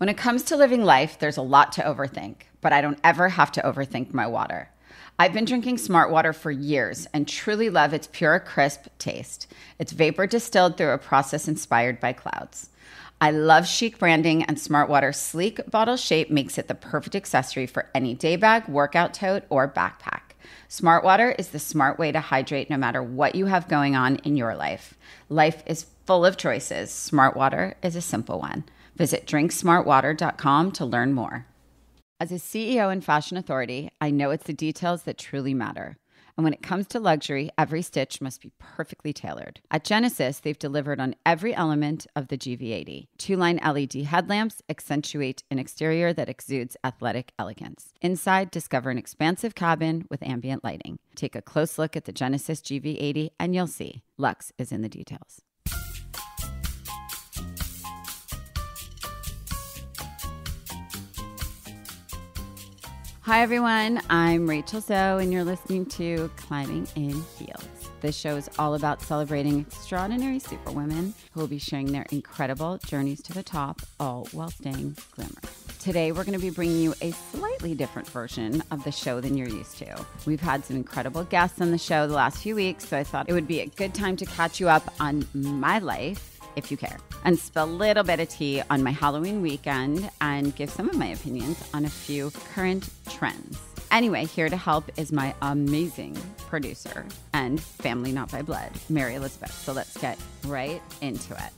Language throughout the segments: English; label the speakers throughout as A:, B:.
A: When it comes to living life, there's a lot to overthink, but I don't ever have to overthink my water. I've been drinking Smart Water for years and truly love its pure, crisp taste. It's vapor distilled through a process inspired by clouds. I love chic branding, and Smart Water's sleek bottle shape makes it the perfect accessory for any day bag, workout tote, or backpack. Smart Water is the smart way to hydrate no matter what you have going on in your life. Life is full of choices. Smart Water is a simple one. Visit drinksmartwater.com to learn more. As a CEO and fashion authority, I know it's the details that truly matter. And when it comes to luxury, every stitch must be perfectly tailored. At Genesis, they've delivered on every element of the GV80. Two-line LED headlamps accentuate an exterior that exudes athletic elegance. Inside, discover an expansive cabin with ambient lighting. Take a close look at the Genesis GV80 and you'll see Luxe is in the details. Hi, everyone. I'm Rachel Zoe, and you're listening to Climbing in Heels. This show is all about celebrating extraordinary superwomen who will be sharing their incredible journeys to the top, all while staying glamorous. Today, we're going to be bringing you a slightly different version of the show than you're used to. We've had some incredible guests on the show the last few weeks, so I thought it would be a good time to catch you up on my life, if you care, and spill a little bit of tea on my Halloween weekend and give some of my opinions on a few current trends. Anyway, here to help is my amazing producer and family not by blood, Mary Elizabeth. So let's get right into it.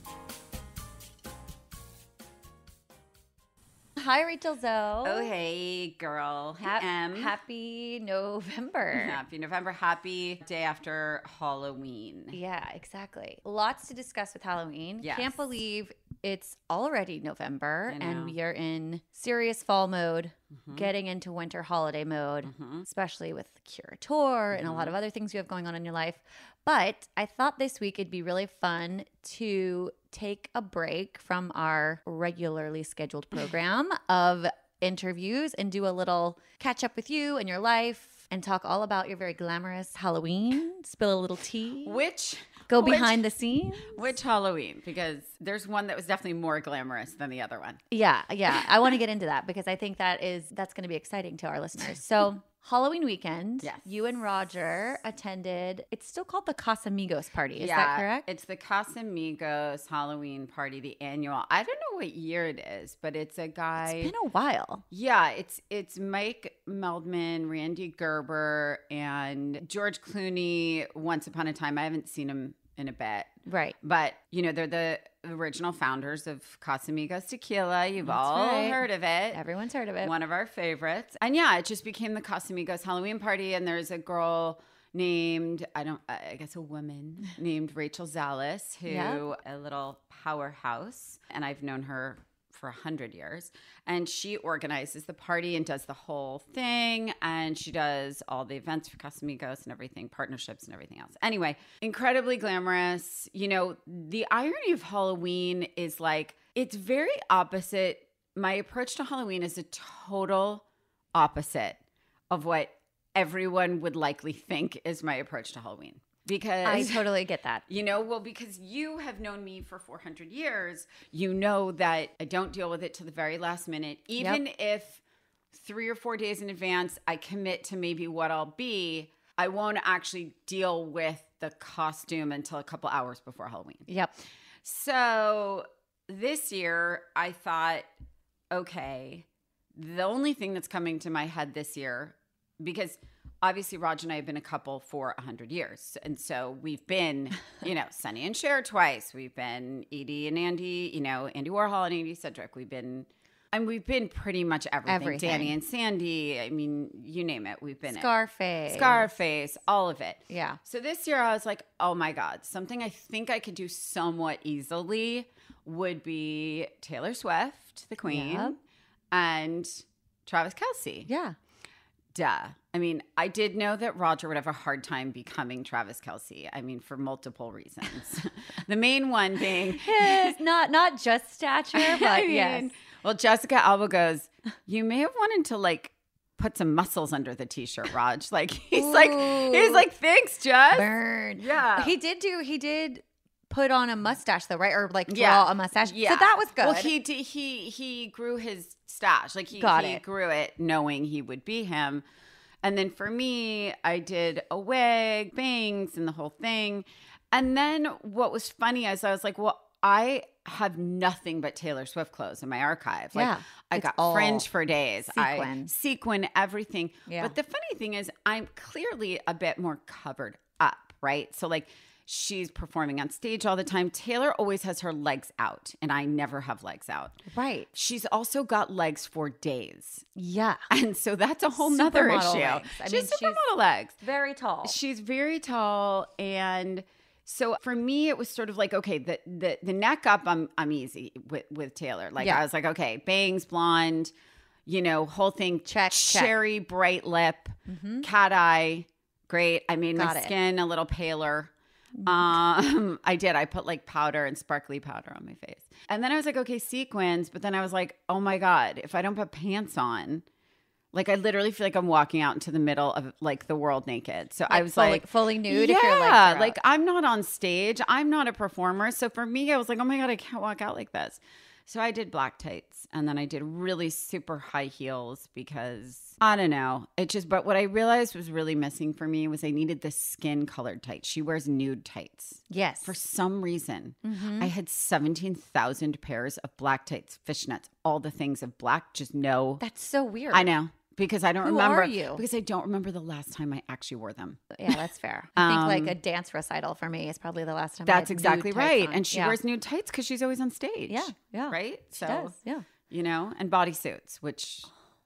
B: Hi, Rachel Zoe.
A: Oh, hey, girl. Hey, Em.
B: Happy November.
A: Happy November. Happy day after Halloween.
B: Yeah, exactly. Lots to discuss with Halloween.
A: Yes.
B: Can't believe it's already November and we are in serious fall mode, getting into winter holiday mode, especially with Curator and a lot of other things you have going on in your life. But I thought this week it'd be really fun to take a break from our regularly scheduled program of interviews and do a little catch up with you and your life and talk all about your very glamorous Halloween, spill a little tea. Go behind the scenes.
A: Which Halloween? Because there's one that was definitely more glamorous than the other one.
B: Yeah. I want to get into that because I think that's going to be exciting to our listeners. So Halloween weekend,
A: yes.
B: You and Roger attended, it's still called the Casamigos party. Is that correct?
A: It's the Casamigos Halloween party, the annual. I don't know what year it is, but it's a guy.
B: It's been a while.
A: Yeah, it's Mike Meldman, Randy Gerber, and George Clooney once upon a time. I haven't seen him in a bit.
B: Right.
A: But, they're the original founders of Casamigos Tequila. You've all heard of it.
B: Everyone's heard of it.
A: One of our favorites. And yeah, it just became the Casamigos Halloween party. And there's a girl named, I guess a woman named Rachel Zoe, who a little powerhouse. And I've known her for 100 years. And she organizes the party and does the whole thing. And she does all the events for Casamigos and everything, partnerships and everything else. Anyway, incredibly glamorous. The irony of Halloween is it's very opposite. My approach to Halloween is a total opposite of what everyone would likely think is my approach to Halloween. Because
B: I totally get that.
A: Because you have known me for 400 years, you know that I don't deal with it to the very last minute. Even if 3 or 4 days in advance, I commit to maybe what I'll be, I won't actually deal with the costume until a couple hours before Halloween.
B: Yep.
A: So this year I thought, okay, the only thing that's coming to my head this year, because obviously, Raj and I have been a couple for 100 years. And so we've been, Sonny and Cher twice. We've been Edie and Andy, Andy Warhol and Andy Cedric. We've been pretty much everything. Danny and Sandy. I mean, you name it. We've been Scarface, all of it.
B: Yeah.
A: So this year I was like, oh my God, something I think I could do somewhat easily would be Taylor Swift, the Queen, and Travis Kelce.
B: Yeah.
A: Duh. I mean, I did know that Roger would have a hard time becoming Travis Kelce. I mean, for multiple reasons. The main one being...
B: Yes, not just stature, but yes.
A: Well, Jessica Alba goes, you may have wanted to, put some muscles under the T-shirt, Raj. He's like, thanks, Jess.
B: Burn.
A: Yeah.
B: He did put on a mustache though, right? Or like draw a mustache.
A: Yeah.
B: So that was good.
A: Well, he grew his stash. Like he grew it knowing he would be him. And then for me, I did a wig, bangs, and the whole thing. And then what was funny is I was like, well, I have nothing but Taylor Swift clothes in my archive. Like I got fringe for days. Sequin everything. Yeah. But the funny thing is I'm clearly a bit more covered up, right? So like she's performing on stage all the time. Taylor always has her legs out and I never have legs out.
B: Right.
A: She's also got legs for days.
B: Yeah.
A: And so that's a whole nother issue. She's supermodel legs.
B: Very tall.
A: She's very tall. And so for me, it was sort of like, okay, the neck up, I'm easy with Taylor. Like I was like, okay, bangs, blonde, whole thing.
B: Check.
A: Cherry, bright lip, cat eye. Great. I made my skin a little paler. I did. I put like powder and sparkly powder on my face. And then I was like, okay, sequins. But then I was like, oh my God, if I don't put pants on, like I literally feel like I'm walking out into the middle of like the world naked. So I was
B: fully nude.
A: Yeah,
B: if your legs are out.
A: Like I'm not on stage. I'm not a performer. So for me, I was like, oh my God, I can't walk out like this. So I did black tights and then I did really super high heels because I don't know. But what I realized was really missing for me was I needed the skin colored tights. She wears nude tights.
B: Yes.
A: For some reason, I had 17,000 pairs of black tights, fishnets, all the things of black. Just no.
B: That's so weird.
A: I know. Because I don't remember.
B: Who are you?
A: Because I don't remember the last time I actually wore them.
B: Yeah, that's fair. I think like a dance recital for me is probably the last time.
A: That's exactly right. And she wears nude tights because she's always on stage.
B: Yeah.
A: Right?
B: She does. Yeah.
A: And bodysuits, which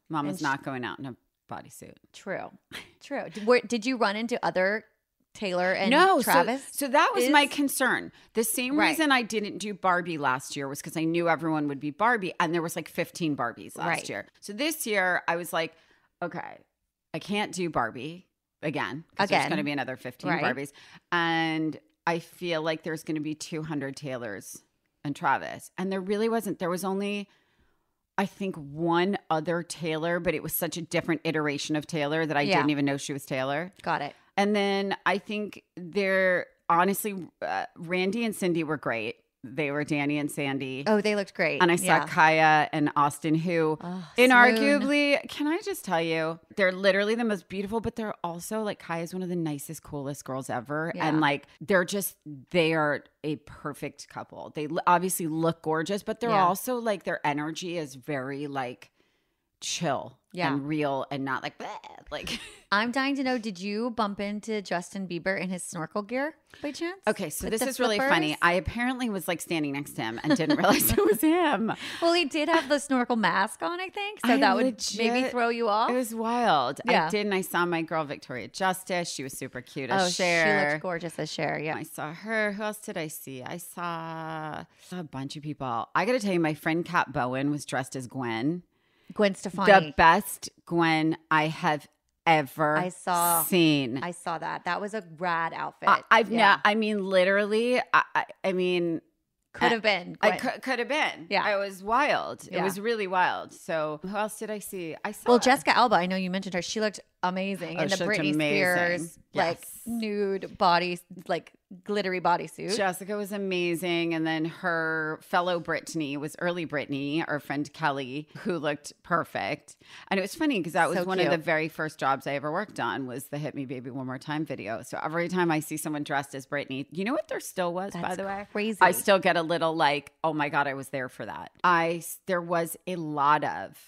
A: Mama's not going out in a bodysuit.
B: True. Did you run into other Taylor and Travis?
A: So that was my concern. The same reason I didn't do Barbie last year was because I knew everyone would be Barbie and there was like 15 Barbies last year. So this year I was like, okay, I can't do Barbie again. Because there's going to be another 15 Barbies. And I feel like there's going to be 200 Taylors and Travis. And there really wasn't. There was only, I think, one other Taylor, but it was such a different iteration of Taylor that I didn't even know she was Taylor.
B: Got it.
A: And then I think honestly, Randy and Cindy were great. They were Danny and Sandy.
B: Oh, they looked great.
A: And I saw Kaya and Austin, who inarguably, can I just tell you, they're literally the most beautiful, but they're also like, Kaya's one of the nicest, coolest girls ever. Yeah. And like, they are a perfect couple. They obviously look gorgeous, but they're also like, their energy is very like chill and real and not like, bleh, like.
B: I'm dying to know, did you bump into Justin Bieber in his snorkel gear by chance?
A: Okay, so this is really funny. I apparently was like standing next to him and didn't realize it was him.
B: Well, he did have the snorkel mask on, I think. So that would maybe throw you off.
A: It was wild. Yeah. I did, and I saw my girl Victoria Justice. She was super cute as Cher.
B: She looked gorgeous as Cher, yeah.
A: I saw her. Who else did I see? I saw a bunch of people. I got to tell you, my friend Kat Bowen was dressed as Gwen.
B: Gwen Stefani.
A: The best Gwen I have ever seen.
B: I saw that. That was a rad outfit.
A: I mean, literally, I mean,
B: could have been.
A: Could have been. Yeah. It was wild. Yeah. It was really wild. So who else did I see?
B: Jessica Alba. I know you mentioned her. She looked amazing in the Britney Spears like nude body, like glittery bodysuit.
A: Jessica was amazing. And then her fellow Britney was early Britney, our friend Kelly, who looked perfect. And it was funny because that was one of the very first jobs I ever worked on was the Hit Me Baby One More Time video. So every time I see someone dressed as Britney, you know what there still was, by the way?
B: Crazy.
A: I still get a little like, oh my God, I was there for that. There was a lot of,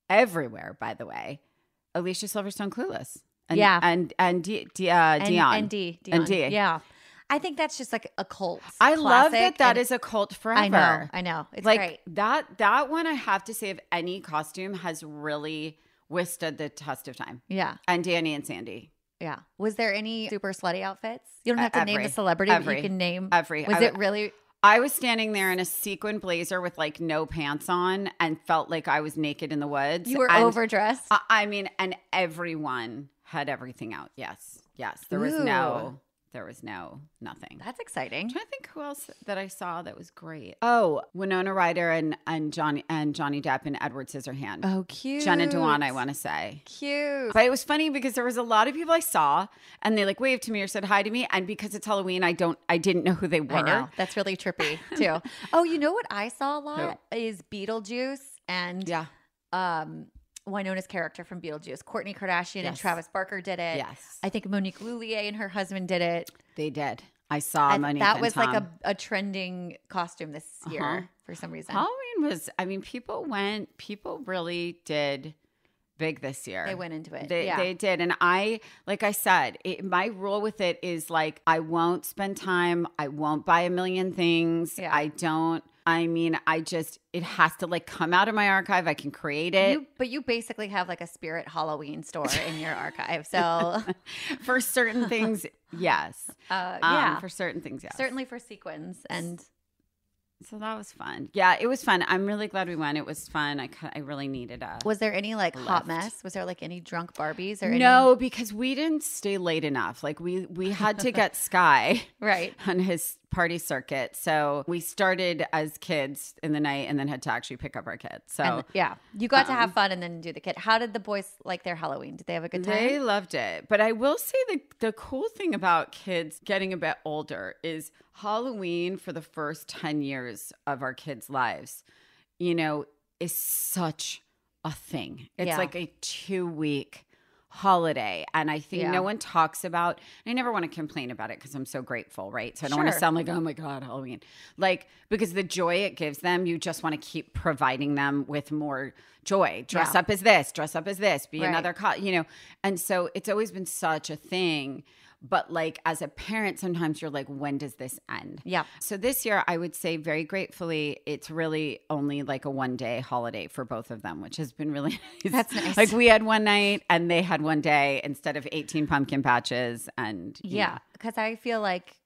A: everywhere, by the way, Alicia Silverstone Clueless. And Dion.
B: Yeah. I think that's just like a cult.
A: I love that is a cult forever.
B: I know. It's
A: like
B: great.
A: That one, I have to say, of any costume has really withstood the test of time.
B: Yeah.
A: And Danny and Sandy.
B: Yeah. Was there any super slutty outfits? You don't have to name the celebrity, but you can name. Was it really?
A: I was standing there in a sequin blazer with like no pants on and felt like I was naked in the woods.
B: You were overdressed?
A: I mean, and everyone had everything out. Yes. There was no there was nothing.
B: That's exciting.
A: I'm trying to think who else that I saw that was great. Oh, Winona Ryder and Johnny Depp and Edward Scissorhands.
B: Oh, cute.
A: Jenna Dewan, I want to say.
B: Cute.
A: But it was funny because there was a lot of people I saw and they like waved to me or said hi to me. And because it's Halloween, I didn't know who they were.
B: I know. That's really trippy too. Oh, you know what I saw a lot is Beetlejuice and Winona's character from Beetlejuice. Kourtney Kardashian and Travis Barker did it.
A: Yes.
B: I think Monique Lhuillier and her husland did it.
A: They did. I saw Monique
B: that
A: and
B: was
A: Tom.
B: like a trending costume this year for some reason.
A: Halloween was, I mean, people really did big this year.
B: They went into it.
A: They did. And like I said, my rule with it is like, I won't spend time. I won't buy a million things.
B: Yeah.
A: It has to like come out of my archive. I can create it.
B: But you basically have like a spirit Halloween store in your archive. So
A: for certain things, yes. For certain things, yes.
B: Certainly for sequins. And
A: so that was fun. Yeah, it was fun. I'm really glad we went. It was fun. I really needed a
B: Was there any like hot mess? Was there like any drunk Barbies or
A: No, because we didn't stay late enough. Like we had to get Sky
B: right
A: on his party circuit. So we started as kids in the night and then had to actually pick up our kids. So
B: you got to have fun and then do the kid. How did the boys like their Halloween? Did they have a good time?
A: They loved it. But I will say the cool thing about kids getting a bit older is Halloween for the first 10 years of our kids' lives, is such a thing. It's like a 2-week holiday. And I think no one talks about, I never want to complain about it because I'm so grateful, right? So I don't want to sound like, oh my God, Halloween. Like, because the joy it gives them, you just want to keep providing them with more joy. Dress up as this, be another, and so it's always been such a thing. But like as a parent, sometimes you're like, when does this end?
B: Yeah.
A: So this year, I would say very gratefully, it's really only like a 1-day holiday for both of them, which has been really nice.
B: That's nice.
A: Like we had one night and they had one day instead of 18 pumpkin patches. And
B: because I feel like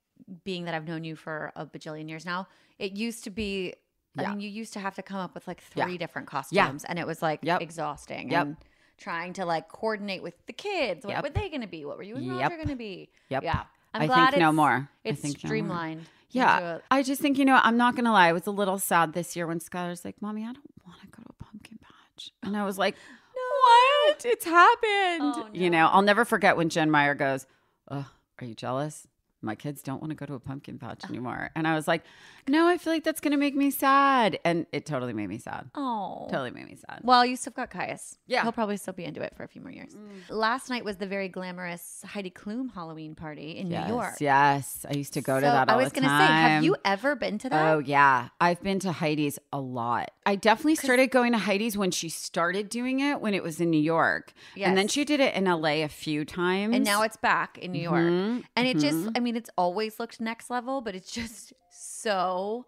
B: being that I've known you for a bajillion years now, it used to be, I mean, you used to have to come up with like 3 different costumes and it was like exhausting.
A: Yep.
B: And trying to like coordinate with the kids. What were they going to be? What were you and Roger going to be?
A: Yep.
B: Yeah.
A: I'm glad no more.
B: It's streamlined.
A: Yeah. I just think, I'm not going to lie. I was a little sad this year when Skylar's like, Mommy, I don't want to go to a pumpkin patch. And I was like, what? It's happened.
B: Oh, no.
A: I'll never forget when Jen Meyer goes, are you jealous? My kids don't want to go to a pumpkin patch anymore. And I was like, no, I feel like that's going to make me sad. And it totally made me sad.
B: Oh.
A: Totally made me sad.
B: Well, you still got Caius.
A: Yeah.
B: He'll probably still be into it for a few more years. Last night was the very glamorous Heidi Klum Halloween party in New York.
A: Yes. I used to go to that all the time.
B: I was going to say, have you ever been to that?
A: Oh, yeah. I've been to Heidi's a lot. I definitely started going to Heidi's when she started doing it when it was in New York. Yes. And then she did it in LA a few times.
B: And now it's back in New York. And it just, I mean, it's always looked next level, but it's just so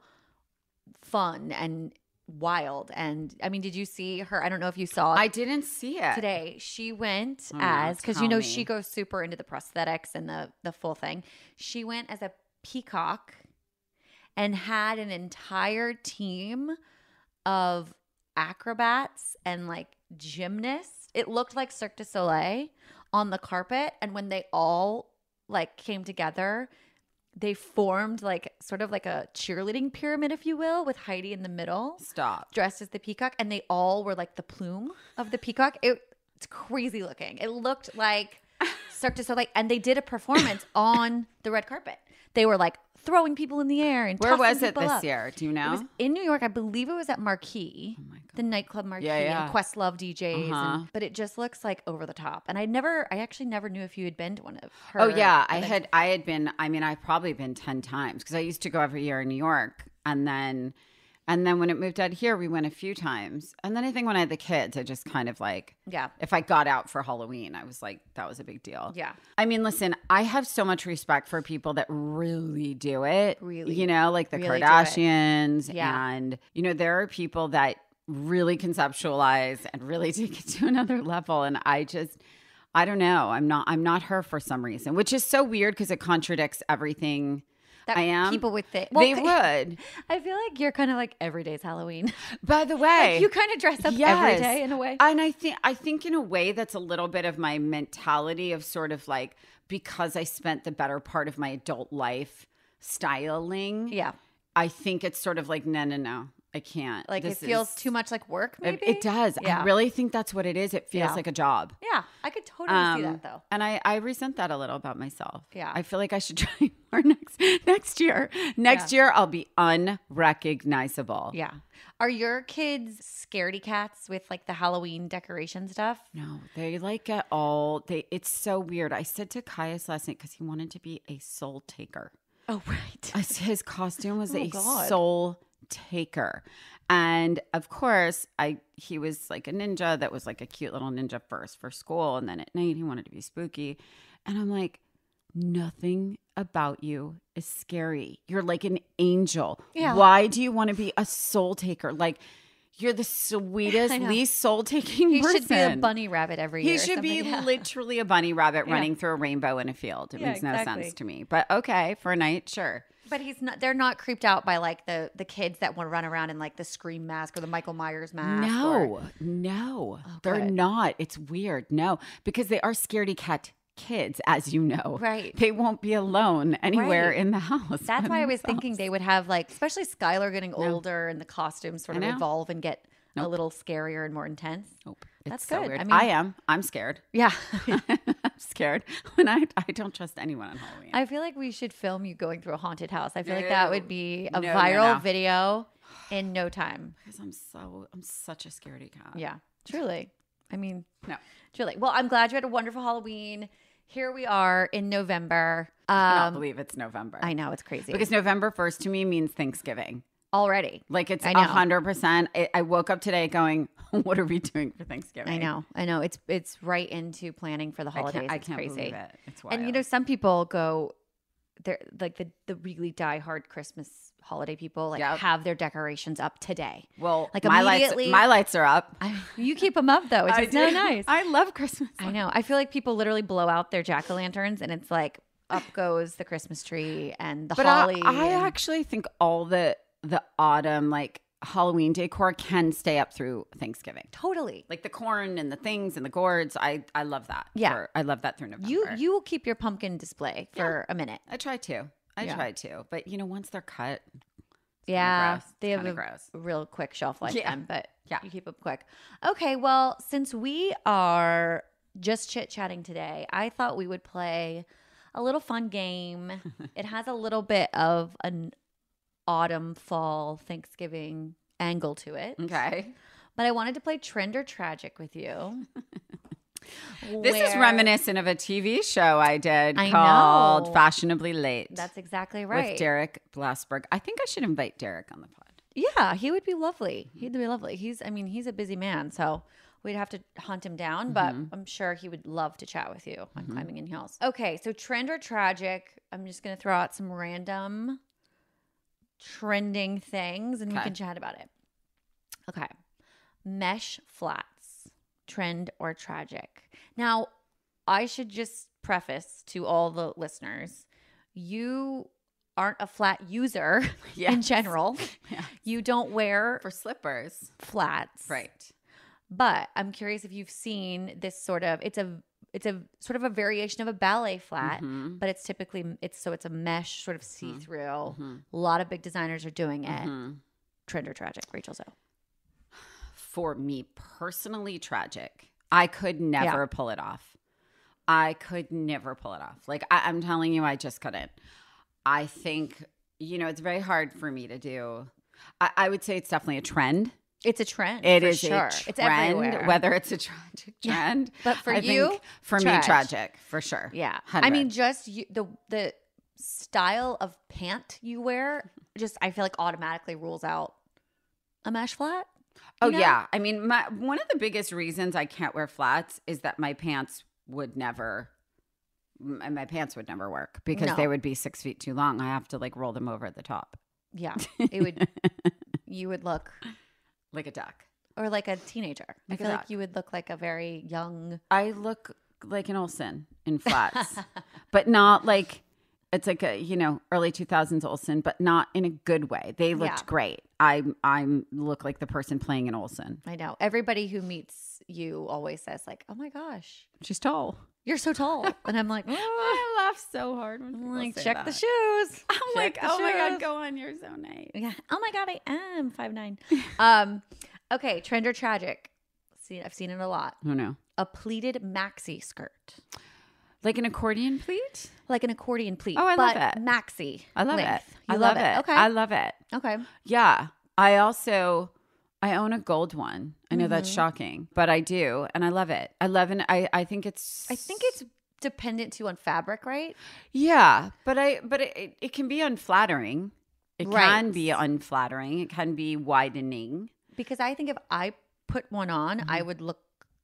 B: fun and wild. And I mean, did you see her? I don't know if you saw it.
A: I didn't see it.
B: Today, she went because she goes super into the prosthetics and the full thing. She went as a peacock and had an entire team of acrobats and like gymnasts. It looked like Cirque du Soleil on the carpet. And when they all like came together, they formed like sort of like a cheerleading pyramid, if you will, with Heidi in the middle.
A: Stop.
B: Dressed as the peacock. And they all were like the plume of the peacock. It's crazy looking. It looked like Cirque du Soleil. And they did a performance on the red carpet. They were like throwing people in the air and
A: where was it this year? Do you know?
B: It was in New York. I believe it was at Marquee, the nightclub Marquee, and Questlove DJs. But it just looks like over the top. And I actually never knew if you had been to one of her.
A: Oh yeah, I had been. I mean, I've probably been 10 times because I used to go every year in New York, and then when it moved out here, we went a few times. And then I think when I had the kids, I just kind of like, if I got out for Halloween, I was like, that was a big deal.
B: Yeah.
A: I mean, listen, I have so much respect for people that really do it.
B: Really.
A: Like the
B: really
A: Kardashians. Yeah. And, there are people that really conceptualize and really take it to another level. And I don't know. I'm not her for some reason, which is so weird because it contradicts everything.
B: That
A: I am.
B: People would think.
A: They would.
B: I feel like you're kind of like every day's Halloween.
A: By the way.
B: Like you kind of dress up every day in a way.
A: And I think in a way that's a little bit of my mentality of sort of like, because I spent the better part of my adult life styling.
B: Yeah.
A: I think it's sort of like, no. I can't.
B: Like it feels too much like work, maybe?
A: It does. Yeah. I really think that's what it is. It feels like a job.
B: Yeah. I could totally see that though.
A: And I resent that a little about myself.
B: Yeah.
A: I feel like I should try more next year. Next year, I'll be unrecognizable.
B: Yeah. Are your kids scaredy cats with like the Halloween decoration stuff?
A: No, they like it it's so weird. I said to Caius last night, because he wanted to be a soul taker.
B: Oh, right.
A: His costume was a soul taker. And of course, he was like a ninja that was like a cute little ninja first for school. And then at night, he wanted to be spooky. And I'm like, nothing about you is scary. You're like an angel. Yeah. Why do you want to be a soul taker? Like, you're the sweetest, least soul-taking person.
B: He should be a bunny rabbit every year.
A: He should be literally a bunny rabbit running through a rainbow in a field. It makes no sense to me. But okay, for a night, sure.
B: But they're not creeped out by like the kids that want to run around in like the Scream mask or the Michael Myers mask.
A: No,
B: Oh,
A: they're not. It's weird. No, because they are scaredy cat kids, as you know.
B: Right.
A: They won't be alone anywhere in the house.
B: That's why I was thinking they would have like, especially Skylar getting older and the costumes sort of evolve and get a little scarier and more intense.
A: Nope.
B: That's
A: so
B: good.
A: Weird.
B: I mean,
A: I'm scared.
B: Yeah.
A: I'm scared when I don't trust anyone on Halloween.
B: I feel like we should film you going through a haunted house. I feel like that would be a viral video in no time.
A: Because I'm such a scaredy cat.
B: Yeah. Truly. I mean,
A: no.
B: Truly. Well, I'm glad you had a wonderful Halloween. Here we are in November.
A: I cannot believe it's November.
B: I know, it's crazy.
A: Because November 1st to me means Thanksgiving.
B: Already.
A: Like it's 100%. I woke up today going, what are we doing for Thanksgiving?
B: I know. It's right into planning for the holidays.
A: I can't
B: crazy.
A: believe it. It's wild.
B: And some people go, they're like the really diehard Christmas holiday people have their decorations up today.
A: Well,
B: like
A: my lights are up.
B: You keep them up though. It's so nice.
A: I love Christmas.
B: I know. I feel like people literally blow out their jack-o'-lanterns and it's like up goes the Christmas tree and the holly.
A: I actually think all the autumn like Halloween decor can stay up through Thanksgiving.
B: Totally.
A: Like the corn and the things and the gourds. I love that.
B: Yeah.
A: I love that through November.
B: You will keep your pumpkin display for a minute.
A: I try to. But once they're cut,
B: they have a real quick shelf life time, but you keep them quick. Okay, well, since we are just chit-chatting today, I thought we would play a little fun game. It has a little bit of an autumn, fall, Thanksgiving angle to it.
A: Okay.
B: But I wanted to play Trend or Tragic with you.
A: This is reminiscent of a TV show I did called Fashionably Late.
B: That's exactly right.
A: With Derek Blasberg. I think I should invite Derek on the pod.
B: Yeah, he would be lovely. He'd be lovely. He's a busy man, so we'd have to hunt him down, but I'm sure he would love to chat with you on Climbing in Heels. Okay, so Trend or Tragic. I'm just going to throw out some random trending things and we can chat about it. Okay. Mesh flats, trend or tragic. Now, I should just preface to all the listeners, you aren't a flat user in general. Yes. You don't wear
A: for slippers flats.
B: Right. But I'm curious if you've seen this sort of it's a sort of a variation of a ballet flat, but it's typically it's a mesh sort of see-through. A lot of big designers are doing it. Trend or tragic, Rachel Zoe?
A: For me personally, tragic. I could never pull it off. Like I'm telling you, I just couldn't. I think, it's very hard for me to do. I would say it's definitely a trend.
B: It's a trend.
A: It is
B: sure.
A: A trend,
B: it's everywhere.
A: whether it's a tragic trend.
B: Yeah. But for me,
A: tragic for sure.
B: Yeah.
A: 100.
B: I mean, just the style of pant you wear, just I feel like automatically rules out a mesh flat.
A: Oh yeah. I mean, one of the biggest reasons I can't wear flats is that my pants would never work because they would be 6 feet too long. I have to like roll them over at the top.
B: Yeah. It would. You would look
A: like a duck.
B: Or like a teenager. I feel like you would look like a very young.
A: I look like an Olsen in flats, but not like It's like a, early 2000s Olsen, but not in a good way. They looked great. I look like the person playing an Olsen.
B: I know. Everybody who meets you always says like, oh my gosh,
A: she's tall.
B: You're so tall. And I'm like,
A: I laugh so hard when people
B: like,
A: say
B: check
A: that.
B: the shoes.
A: I'm like, oh my God, go on. You're so nice.
B: Yeah. Oh my God, I am 5'9". Okay. Trend or tragic? I've seen it a lot.
A: Oh no.
B: A pleated maxi skirt.
A: Like an accordion pleat?
B: Like an accordion pleat.
A: Oh, I love it.
B: Maxi.
A: I love
B: length.
A: it. I love it.
B: Okay.
A: I love it.
B: Okay.
A: Yeah. I own a gold one. I know that's shocking, but I do. And I love it. I think it's
B: dependent too on fabric, right?
A: Yeah. But it can be unflattering. It can be unflattering. It can be widening.
B: Because I think if I put one on, I would look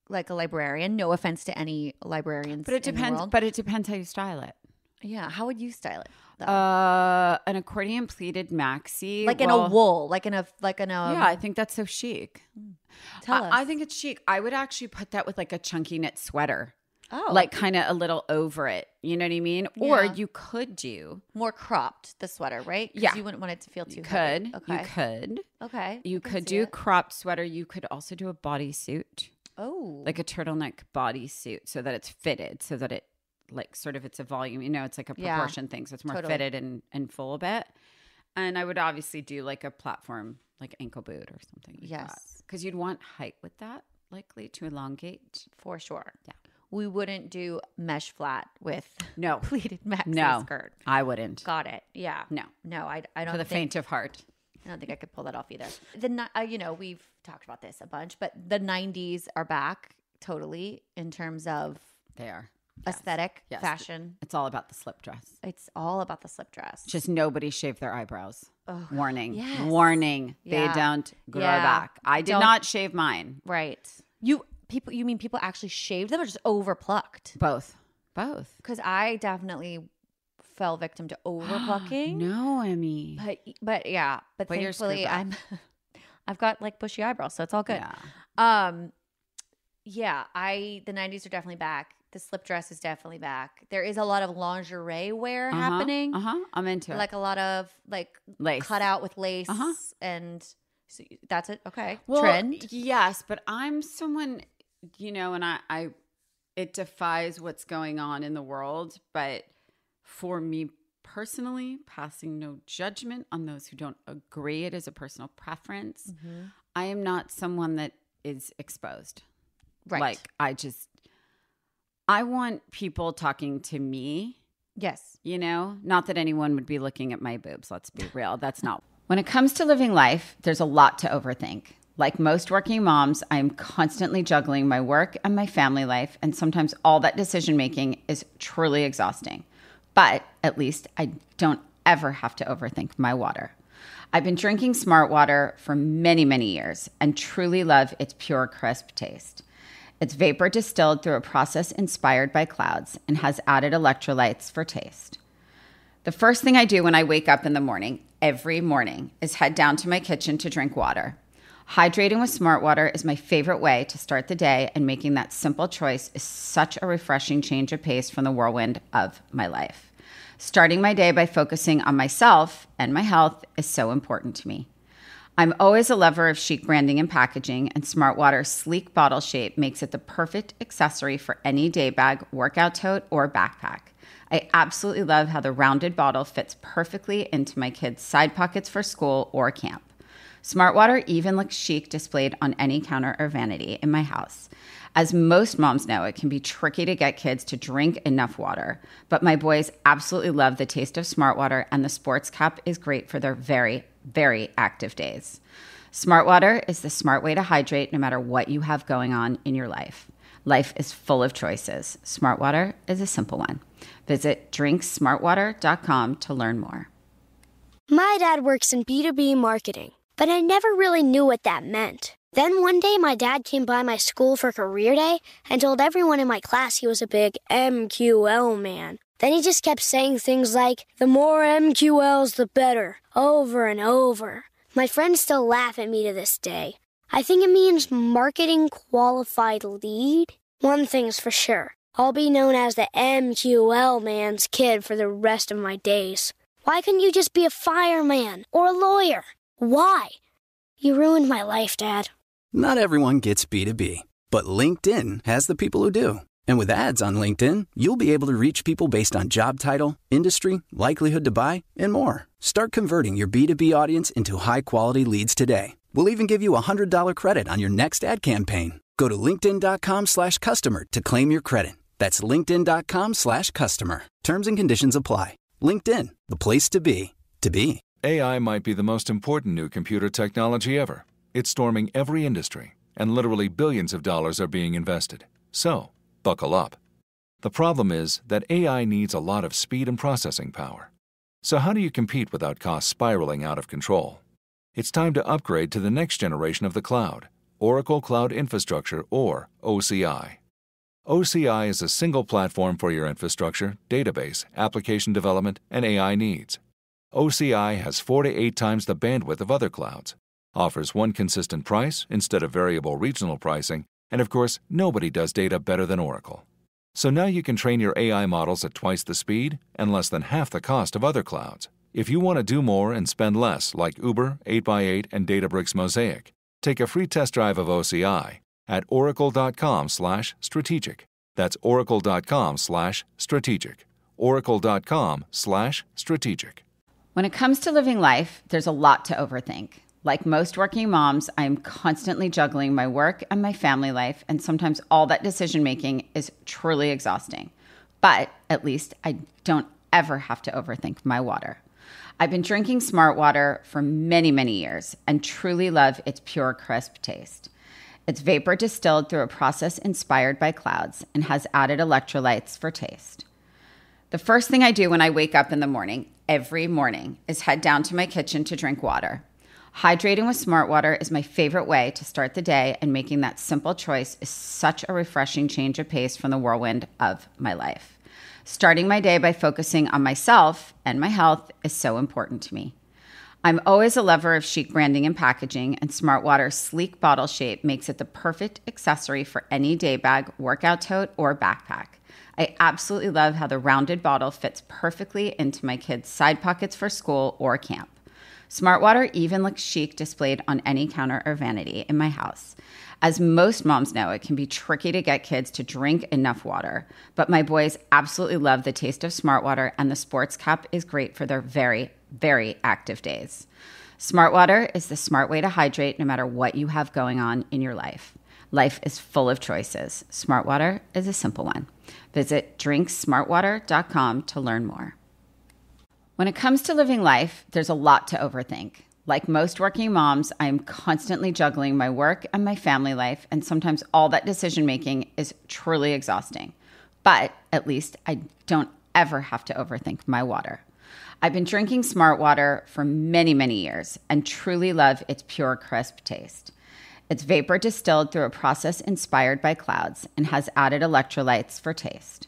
B: like a librarian. No offense to any librarians.
A: But it depends. But it depends how you style it.
B: Yeah. How would you style it?
A: An accordion pleated maxi,
B: like in a wool, like in a.
A: Yeah, I think that's so chic.
B: Tell us.
A: I think it's chic. I would actually put that with like a chunky knit sweater.
B: Oh,
A: like kind of a little over it. You know what I mean? Yeah. Or you could do
B: more cropped the sweater, right?
A: Yeah,
B: you wouldn't want it to feel too
A: heavy.
B: Okay.
A: You could.
B: Okay.
A: You could do cropped sweater. You could also do a bodysuit.
B: Oh,
A: like a turtleneck bodysuit, so that it's fitted, so that it like sort of it's a volume. It's like a proportion thing, so it's more fitted and full a bit. And I would obviously do like a platform, like ankle boot or something like that, because you'd want height with that, likely to elongate
B: for sure.
A: Yeah.
B: We wouldn't do mesh flat with pleated maxi skirt.
A: I wouldn't.
B: Got it. Yeah.
A: No.
B: I don't.
A: For the faint of heart.
B: I don't think I could pull that off either. We've talked about this a bunch, but the 90s are back totally in terms of
A: they are
B: aesthetic, fashion.
A: It's all about the slip dress.
B: It's all about the slip dress.
A: Just nobody shaved their eyebrows.
B: Oh,
A: warning.
B: Yes.
A: Warning.
B: Yeah.
A: They don't grow back. I did not shave mine.
B: Right. You mean people actually shaved them or just over plucked?
A: Both.
B: Because I definitely fell victim to over plucking.
A: No, Emmy.
B: But thankfully I've got like bushy eyebrows, so it's all good.
A: Yeah.
B: The 90s are definitely back. The slip dress is definitely back. There is a lot of lingerie wear happening.
A: I'm into it.
B: Like a lot of like
A: lace
B: cut out with lace and so that's it. Okay.
A: Well,
B: trend.
A: Yes, but I'm someone, and I it defies what's going on in the world, but for me personally, passing no judgment on those who don't agree, it is a personal preference. I am not someone that is exposed.
B: Right.
A: Like I want people talking to me.
B: Yes.
A: Not that anyone would be looking at my boobs. Let's be real. That's not. When it comes to living life, there's a lot to overthink. Like most working moms, I am constantly juggling my work and my family life, and sometimes all that decision making is truly exhausting. But at least I don't ever have to overthink my water. I've been drinking Smart Water for many, many years and truly love its pure, crisp taste. It's vapor distilled through a process inspired by clouds and has added electrolytes for taste. The first thing I do when I wake up in the morning, every morning, is head down to my kitchen to drink water. Hydrating with Smart Water is my favorite way to start the day, and making that simple choice is such a refreshing change of pace from the whirlwind of my life. Starting my day by focusing on myself and my health is so important to me. I'm always a lover of chic branding and packaging, and Smart Water's sleek bottle shape makes it the perfect accessory for any day bag, workout tote, or backpack. I absolutely love how the rounded bottle fits perfectly into my kids' side pockets for school or camp. Smart Water even looks chic displayed on any counter or vanity in my house. As most moms know, it can be tricky to get kids to drink enough water, but my boys absolutely love the taste of Smart Water, and the sports cap is great for their very, very active days. Smart Water is the smart way to hydrate no matter what you have going on in your life. Life is full of choices. Smart Water is a simple one. Visit drinksmartwater.com to learn more.
C: My dad works in B2B marketing, but I never really knew what that meant. Then one day my dad came by my school for career day and told everyone in my class he was a big MQL man. Then he just kept saying things like, the more MQLs, the better, over and over. My friends still laugh at me to this day. I think it means marketing qualified lead. One thing's for sure, I'll be known as the MQL man's kid for the rest of my days. Why couldn't you just be a fireman or a lawyer? Why? You ruined my life, Dad.
D: Not everyone gets B2B, but LinkedIn has the people who do. And with ads on LinkedIn, you'll be able to reach people based on job title, industry, likelihood to buy, and more. Start converting your B2B audience into high-quality leads today. We'll even give you a $100 credit on your next ad campaign. Go to linkedin.com/customer to claim your credit. That's linkedin.com/customer. Terms and conditions apply. LinkedIn, the place to be, to be.
E: AI might be the most important new computer technology ever. It's storming every industry, and literally billions of dollars are being invested. So, buckle up. The problem is that AI needs a lot of speed and processing power. So how do you compete without costs spiraling out of control? It's time to upgrade to the next generation of the cloud, Oracle Cloud Infrastructure, or OCI. OCI is a single platform for your infrastructure, database, application development, and AI needs. OCI has 4 to 8 times the bandwidth of other clouds, offers one consistent price instead of variable regional pricing, and of course, nobody does data better than Oracle. So now you can train your AI models at twice the speed and less than half the cost of other clouds. If you want to do more and spend less, like Uber, 8x8, and Databricks Mosaic, take a free test drive of OCI at oracle.com/strategic. That's oracle.com/strategic. oracle.com/strategic.
A: When it comes to living life, there's a lot to overthink. Like most working moms, I am constantly juggling my work and my family life, and sometimes all that decision making is truly exhausting. But at least I don't ever have to overthink my water. I've been drinking Smart Water for many, many years and truly love its pure, crisp taste. It's vapor distilled through a process inspired by clouds and has added electrolytes for taste. The first thing I do when I wake up in the morning, every morning, is head down to my kitchen to drink water. Hydrating with Smart Water is my favorite way to start the day, and making that simple choice is such a refreshing change of pace from the whirlwind of my life. Starting my day by focusing on myself and my health is so important to me. I'm always a lover of chic branding and packaging, and Smart Water's sleek bottle shape makes it the perfect accessory for any day bag, workout tote, or backpack. I absolutely love how the rounded bottle fits perfectly into my kids' side pockets for school or camp. Smart Water even looks chic displayed on any counter or vanity in my house. As most moms know, it can be tricky to get kids to drink enough water, but my boys absolutely love the taste of Smart Water, and the sports cup is great for their very, very active days. Smart Water is the smart way to hydrate no matter what you have going on in your life. Life is full of choices. Smart Water is a simple one. Visit drinksmartwater.com to learn more. When it comes to living life, there's a lot to overthink. Like most working moms, I am constantly juggling my work and my family life, and sometimes all that decision making is truly exhausting. But at least I don't ever have to overthink my water. I've been drinking Smart Water for many, many years and truly love its pure, crisp taste. It's vapor distilled through a process inspired by clouds and has added electrolytes for taste.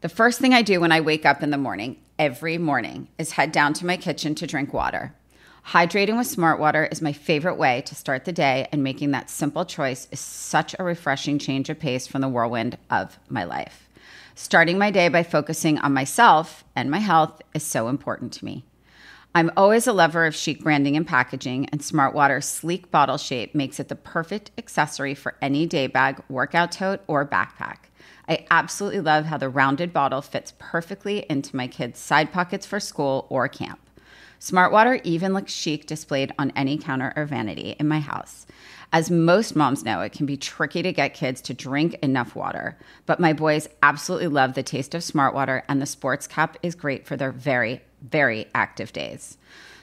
A: The first thing I do when I wake up in the morning, every morning, is head down to my kitchen to drink water. Hydrating with Smart Water is my favorite way to start the day, and making that simple choice is such a refreshing change of pace from the whirlwind of my life. Starting my day by focusing on myself and my health is so important to me. I'm always a lover of chic branding and packaging, and Smart Water's sleek bottle shape makes it the perfect accessory for any day bag, workout tote, or backpack. I absolutely love how the rounded bottle fits perfectly into my kids' side pockets for school or camp. Smart Water even looks chic displayed on any counter or vanity in my house. As most moms know, it can be tricky to get kids to drink enough water, but my boys absolutely love the taste of Smart Water, and the sports cup is great for their very, very active days.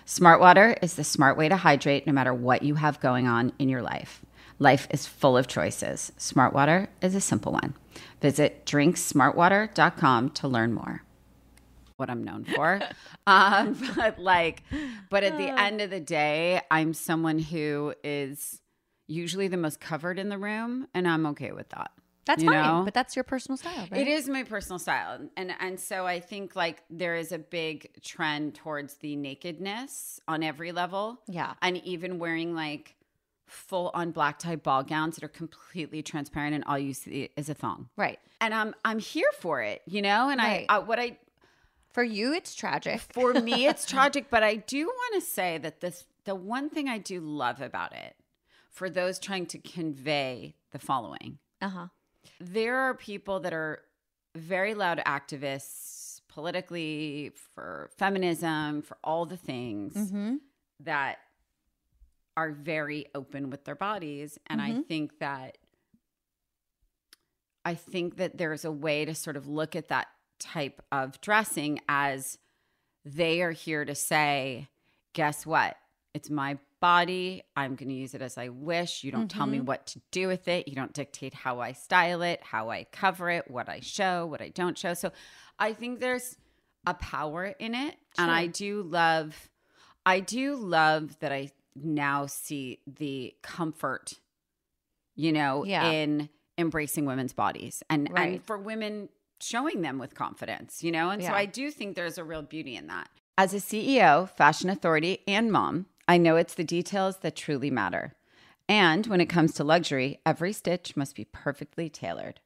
A: Smart Water is the smart way to hydrate no matter what you have going on in your life. Life is full of choices. Smart Water is a simple one. Visit drinksmartwater.com to learn more. What I'm known for. But at the end of the day, I'm someone who is usually the most covered in the room, and I'm okay with that.
B: That's fine, but that's your personal style, right?
A: It is my personal style. And so I think like there is a big trend towards the nakedness on every level.
B: Yeah.
A: And even wearing like full on black tie ball gowns that are completely transparent and all you see is a thong.
B: Right.
A: And I'm here for it, you know? And
B: Right. For you, it's tragic.
A: For me, it's tragic. But I do want to say that the one thing I do love about it, for those trying to convey the following, there are people that are very loud activists politically, for feminism, for all the things that are very open with their bodies. And I think that there's a way to sort of look at that type of dressing as they are here to say, guess what? It's my body. I'm going to use it as I wish. You don't tell me what to do with it. You don't dictate how I style it, how I cover it, what I show, what I don't show. So I think there's a power in it. Sure. And I do love that I now see the comfort, in embracing women's bodies and for women showing them with confidence, And so I do think there's a real beauty in that. As a CEO, fashion authority, and mom, I know it's the details that truly matter. And when it comes to luxury, every stitch must be perfectly tailored.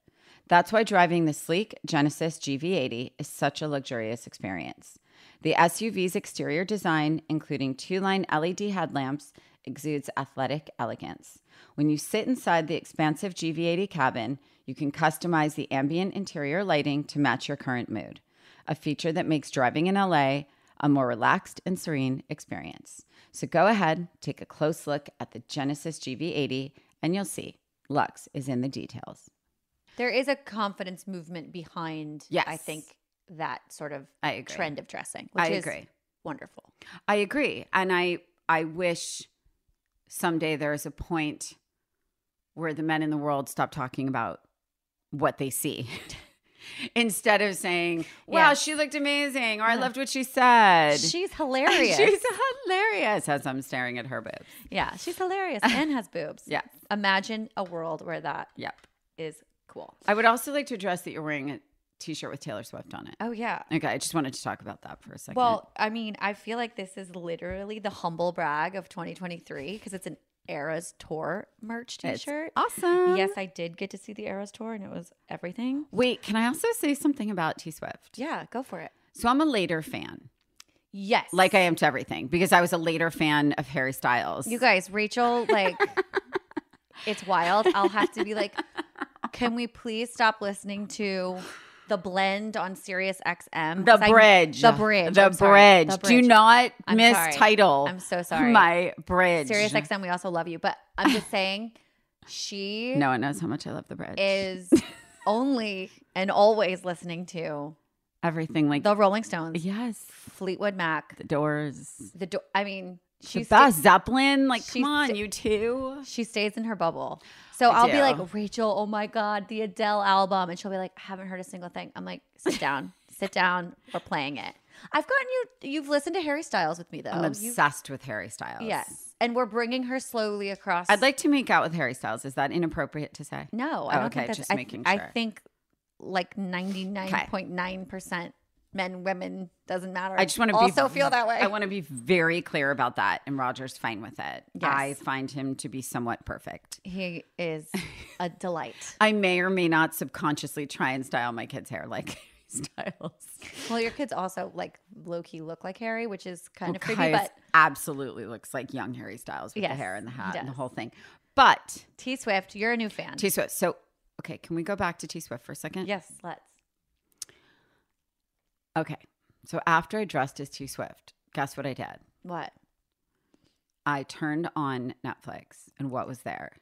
A: That's why driving the sleek Genesis GV80 is such a luxurious experience. The SUV's exterior design, including 2-line LED headlamps, exudes athletic elegance. When you sit inside the expansive GV80 cabin, you can customize the ambient interior lighting to match your current mood, a feature that makes driving in LA a more relaxed and serene experience. So go ahead, take a close look at the Genesis GV80, and you'll see Luxe is in the details.
B: There is a confidence movement behind, I think, that sort of trend of dressing, which is wonderful.
A: I agree. And I wish someday there's a point where the men in the world stop talking about what they see. Instead of saying, wow, she looked amazing, or I loved what she said.
B: She's hilarious.
A: She's hilarious as I'm staring at her boobs.
B: Yeah, she's hilarious and has boobs.
A: Yeah.
B: Imagine a world where that is cool.
A: I would also like to address that you're wearing a t-shirt with Taylor Swift on it.
B: Oh, yeah.
A: Okay, I just wanted to talk about that for a second.
B: Well, I mean, I feel like this is literally the humble brag of 2023 because it's an Eras Tour merch t-shirt.
A: It's awesome.
B: Yes, I did get to see the Eras Tour and it was everything.
A: Wait, can I also say something about T Swift?
B: Yeah, go for it.
A: So I'm a later fan.
B: Yes.
A: Like I am to everything because I was a later fan of Harry Styles.
B: You guys, Rachel, it's wild. I'll have to be like, can we please stop listening to the blend on Sirius XM?
A: The bridge.
B: The bridge.
A: The bridge. Do not mistitle.
B: I'm so sorry.
A: My bridge.
B: Sirius XM, we also love you. But I'm just saying,
A: no one knows how much I love the bridge.
B: Is only and always listening to
A: everything like
B: the Rolling Stones.
A: Yes.
B: Fleetwood Mac.
A: The Doors.
B: I mean,
A: she's the best. Zeppelin. Come on, you two.
B: She stays in her bubble. So I'll be like, Rachel, oh my God, the Adele album. And she'll be like, I haven't heard a single thing. I'm like, sit down. Sit down. We're playing it. I've gotten you've listened to Harry Styles with me, though.
A: I'm obsessed with Harry Styles.
B: Yes. And we're bringing her slowly across.
A: I'd like to make out with Harry Styles. Is that inappropriate to say?
B: No, I don't think that's
A: just making sure.
B: I think like 99.9% men, women, doesn't matter.
A: I just want to
B: also feel that way.
A: I want to be very clear about that. And Roger's fine with it.
B: Yes.
A: I find him to be somewhat perfect.
B: He is a delight.
A: I may or may not subconsciously try and style my kids' hair like Harry Styles.
B: Well, your kids also low-key look like Harry, which is kind of creepy. But
A: absolutely looks like young Harry Styles with the hair and the hat and the whole thing. But
B: T Swift, you're a new fan.
A: T Swift. So, okay, can we go back to T Swift for a second?
B: Yes, let's.
A: Okay. So after I dressed as T Swift, guess what I did?
B: What?
A: I turned on Netflix, and what was there?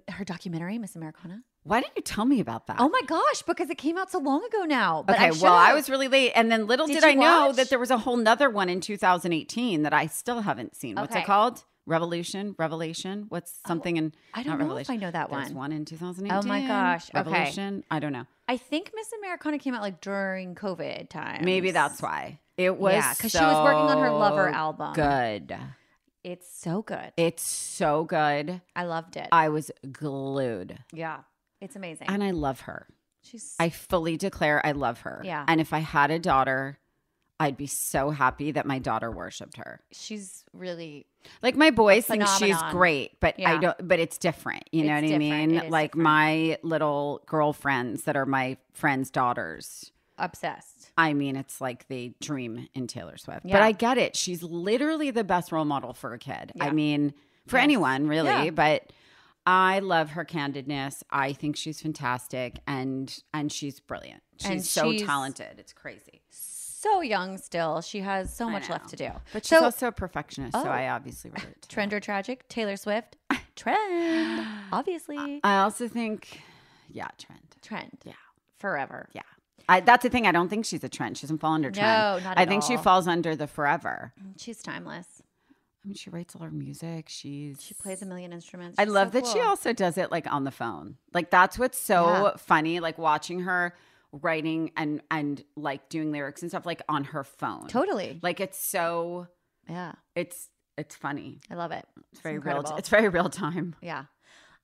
B: Her documentary, Miss Americana.
A: Why didn't you tell me about that?
B: Oh my gosh, because it came out so long ago now. But
A: okay, I was really late. And then little did I know that there was a whole nother one in 2018 that I still haven't seen. What's it called? Revelation? What's something in...
B: I don't know if I know that one.
A: There's one in 2018.
B: Oh my gosh.
A: Revolution?
B: Okay.
A: I don't know.
B: I think Miss Americana came out during COVID time.
A: Maybe that's why. It was
B: because she was working on her Lover album.
A: Good.
B: It's so good.
A: It's so good.
B: I loved it.
A: I was glued.
B: Yeah. It's amazing.
A: And I love her. I fully declare I love her.
B: Yeah.
A: And if I had a daughter, I'd be so happy that my daughter worshipped her.
B: She's really
A: like my boys think she's
B: phenomenon.
A: great, but
B: Yeah.
A: I don't. But it's different. You know
B: It's
A: what I
B: different.
A: mean?
B: It is
A: Like
B: different.
A: my little girlfriends that are my friends' daughters.
B: obsessed.
A: I mean, it's like they dream in Taylor Swift.
B: Yeah.
A: But I get it. She's literally the best role model for a kid.
B: Yeah.
A: I mean, for anyone really.
B: Yeah.
A: But I love her candidness. I think she's fantastic, and she's brilliant. She's
B: And
A: so
B: she's-
A: talented. It's crazy.
B: So young still. She has so
A: I
B: much left
A: know.
B: to do.
A: But she's
B: So-
A: also a perfectionist, so
B: Oh.
A: I obviously relate to
B: Trend or tragic? Taylor Swift. Trend. Obviously.
A: I also think, trend.
B: Trend.
A: Yeah.
B: Forever.
A: Yeah. That's the thing. I don't think she's a trend. She doesn't fall under trend.
B: No, not
A: I
B: at
A: think she
B: all.
A: falls under the forever.
B: She's timeless.
A: I mean, she writes all her music. She
B: plays a million instruments.
A: I
B: She's
A: love
B: so
A: that she
B: cool.
A: also does it like on the phone. Like that's what's so
B: Yeah.
A: funny. Like watching her writing and like doing lyrics and stuff like on her phone.
B: Totally.
A: Like it's so
B: Yeah.
A: it's funny.
B: I love it.
A: It's very
B: incredible.
A: real. It's very real time.
B: Yeah.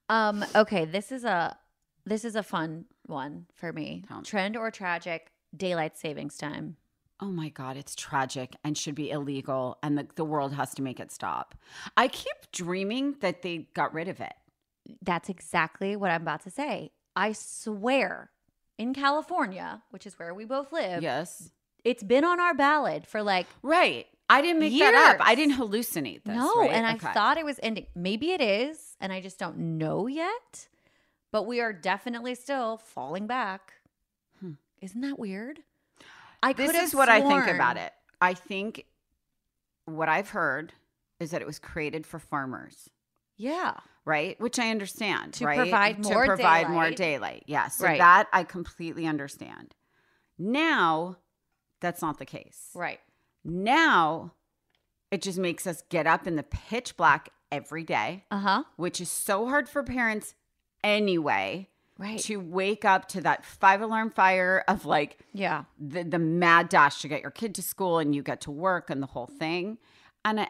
B: Okay, this is a fun one for me.
A: Tell me.
B: Trend or tragic? Daylight savings time.
A: Oh my God, it's tragic and should be illegal, and the world has to make it stop. I keep dreaming that they got rid of it.
B: That's exactly what I'm about to say. I swear, in California, which is where we both live,
A: Yes.
B: it's been on our ballot for like
A: Right. I didn't make that up.
B: Years.
A: I didn't hallucinate this.
B: no,
A: right?
B: and I
A: Okay.
B: thought it was ending. Maybe it is, and I just don't know yet. But we are definitely still falling back. Isn't that weird?
A: This is what I think about it. I think what I've heard is that it was created for farmers,
B: Yeah.
A: right? Which I understand,
B: To
A: right?
B: provide more
A: more
B: daylight.
A: daylight. Yeah. So
B: Right.
A: that I completely understand. Now, that's not the case.
B: Right.
A: Now, it just makes us get up in the pitch black every day,
B: Uh-huh.
A: which is so hard for parents anyway.
B: Right.
A: To wake up to that 5-alarm fire of like
B: Yeah.
A: the mad dash to get your kid to school and you get to work and the whole thing. And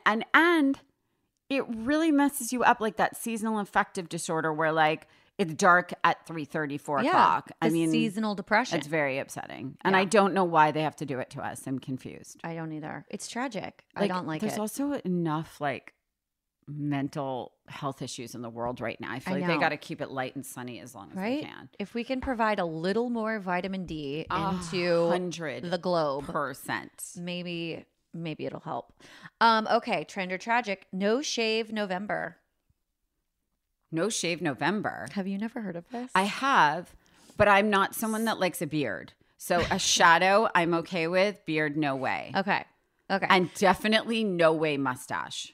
A: it really messes you up, like that seasonal affective disorder where like it's dark at 3:30, 4 o'clock. I
B: The
A: mean,
B: seasonal depression.
A: it's very upsetting. And
B: Yeah.
A: I don't know why they have to do it to us. I'm confused.
B: I don't either. It's tragic. I don't like
A: There's
B: it.
A: also enough like mental health issues in the world right now. I feel
B: I
A: like they
B: know.
A: got to keep it light and sunny as long as
B: Right?
A: they can.
B: If we can provide a little more vitamin D into
A: 100%.
B: the globe, maybe it'll help. Okay, trend or tragic? No shave November.
A: No shave November.
B: Have you never heard of this?
A: I have, but I'm not someone that likes a beard. So a shadow I'm okay with, beard no way.
B: Okay.
A: And definitely no way mustache.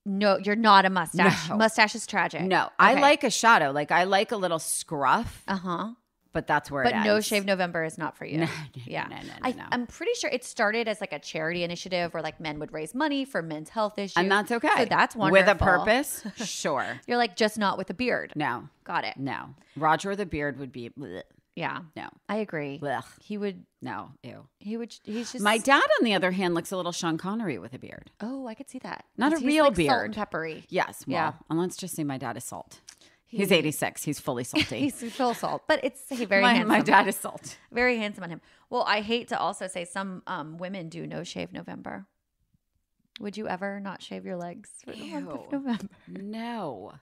B: No, you're not a mustache.
A: No.
B: Mustache is tragic.
A: No, I
B: Okay.
A: like a shadow. Like I like a little scruff,
B: Uh-huh.
A: but that's where
B: But
A: it ends.
B: no shave November is not for you.
A: No,
B: yeah.
A: no.
B: I'm pretty sure it started as like a charity initiative where like men would raise money for men's health issues.
A: And that's okay.
B: So that's wonderful.
A: With a purpose, sure.
B: You're like just not with a beard.
A: No,
B: Got it.
A: no. Roger the beard would be, bleh.
B: Yeah.
A: No.
B: I agree.
A: Blech.
B: He would
A: No, ew.
B: he's just
A: My dad, on the other hand, looks a little Sean Connery with a beard.
B: Oh, I could see that.
A: Not a
B: 'Cause he's
A: real
B: like Salt
A: beard.
B: and peppery.
A: Yes, well,
B: Yeah.
A: and let's just say my dad is salt. He's 86. He's fully salty.
B: He's full salt, but it's very
A: my,
B: handsome.
A: my dad is salt.
B: Very handsome on him. Well, I hate to also say some women do no shave November. Would you ever not shave your legs for the month of
A: Ew.
B: November?
A: No.